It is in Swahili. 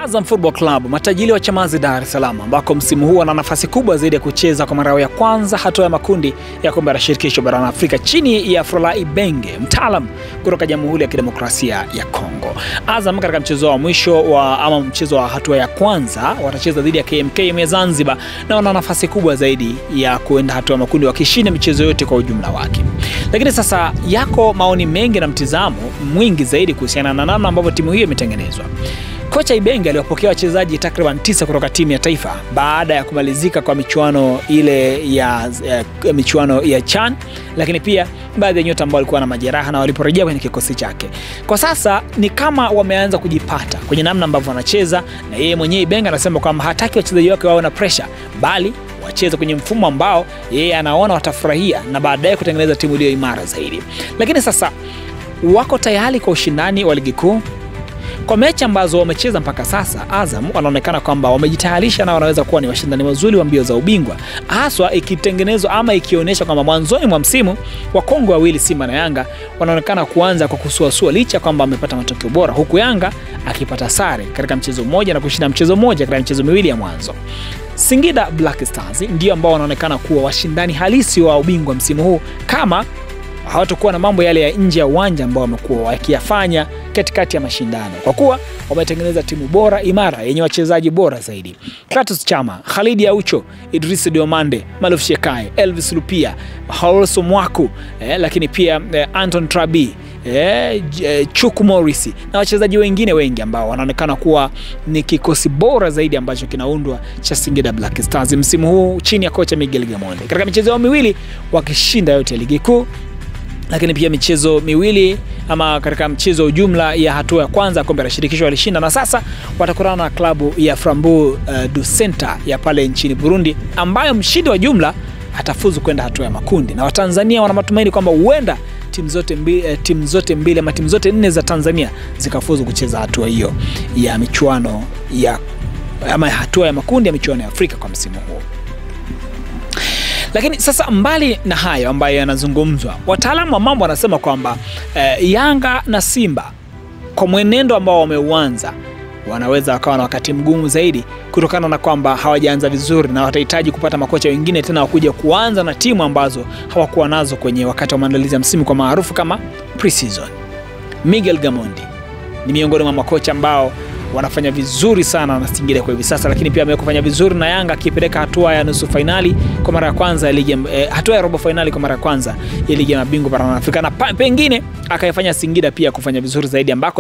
Azam Football Club, matajiri wa Chamazi Dar es Salaam, ambako msimu huu wana nafasi kubwa zaidi ya kucheza kwa mara ya kwanza hatua ya makundi ya kombe la shirikisho barani Afrika chini ya Frola Ibenge, mtaalam kutoka Jamhuri ya Kidemokrasia ya Kongo. Azam katika mchezo wa mwisho mchezo wa hatua ya kwanza watacheza dhidi ya KMK ya Zanzibar na wana nafasi kubwa zaidi ya kuenda hatua ya makundi wakishinda michezo yote kwa ujumla wake. Lakini sasa yako maoni mengi na mtizamo mwingi zaidi kuhusiana na namna ambavyo timu hiyo imetengenezwa. Kocha Ibenge aliwapokea wachezaji takriban 9 kutoka timu ya taifa baada ya kumalizika kwa michuano ile michuano ya CHAN, lakini pia baadhi ya nyota ambao walikuwa na majeraha na waliporejea kwenye kikosi chake. Kwa sasa ni kama wameanza kujipata kwenye namna ambavyo wanacheza, na yeye mwenyewe Ibenge anasema kwamba hataki wachezaji wake wawe na pressure, bali wacheze kwenye mfumo ambao yeye anaona watafurahia na baadaye kutengeneza timu iliyo imara zaidi. Lakini sasa wako tayari kwa ushindani wa ligi kuu. Kwa mechi ambazo wamecheza mpaka sasa, Azam wanaonekana kwamba wamejitayarisha na wanaweza kuwa ni washindani wazuri wa mbio za ubingwa, haswa ikitengenezwa ama ikionyesha kwamba mwanzoni mwa msimu wa Kongo wawili Simba na Yanga wanaonekana kuanza kwa kusuasua licha kwamba wamepata matokeo bora, huku Yanga akipata sare katika mchezo mmoja na kushinda mchezo mmoja katika michezo miwili ya mwanzo. Singida Black Stars ndio ambao wanaonekana kuwa washindani halisi wa ubingwa msimu huu kama hawatakuwa na mambo yale ya nje ya uwanja ambao wamekuwa wakiyafanya katikati ya mashindano, kwa kuwa wametengeneza timu bora imara yenye wachezaji bora zaidi. Kratos Chama, Khalid Aucho, Idris Diomande, Maluf Shekai, Elvis Lupia, Haroso Mwaku, lakini pia Anton Trabi, Chuku Morris na wachezaji wengine wengi ambao wanaonekana kuwa ni kikosi bora zaidi ambacho kinaundwa cha Singida Black Stars msimu huu chini ya kocha Miguel Gamondi. Katika michezo yao miwili wakishinda yote ya ligi kuu, lakini pia michezo miwili ama katika mchezo ujumla ya hatua ya kwanza kombe la shirikisho walishinda, na sasa watakutana na klabu ya Frambourg du Centre ya pale nchini Burundi, ambayo mshindi wa jumla atafuzu kwenda hatua ya makundi. Na Watanzania wana matumaini kwamba huenda timu zote mbili ama timu zote 4 za Tanzania zikafuzu kucheza hatua hiyo ya michuano ama hatua ya makundi ya michuano ya Afrika kwa msimu huu. Lakini sasa mbali na hayo ambayo yanazungumzwa, wataalamu wa mambo wanasema kwamba Yanga na Simba kwa mwenendo ambao wameuanza wanaweza wakawa na wakati mgumu zaidi kutokana na kwamba hawajaanza vizuri na watahitaji kupata makocha wengine tena wakuja kuanza na timu ambazo hawakuwa nazo kwenye wakati wa maandalizi ya msimu kwa maarufu kama pre-season. Miguel Gamondi ni miongoni mwa makocha ambao wanafanya vizuri sana na Singida kwa hivi sasa, lakini pia amekufanya vizuri na Yanga akipeleka hatua ya nusu finali kwa mara ya kwanza ya ligi, hatua ya robo finali kwa mara ya kwanza ya ligi ya mabingwa barani Afrika, na pengine akayafanya Singida pia kufanya vizuri zaidi ambako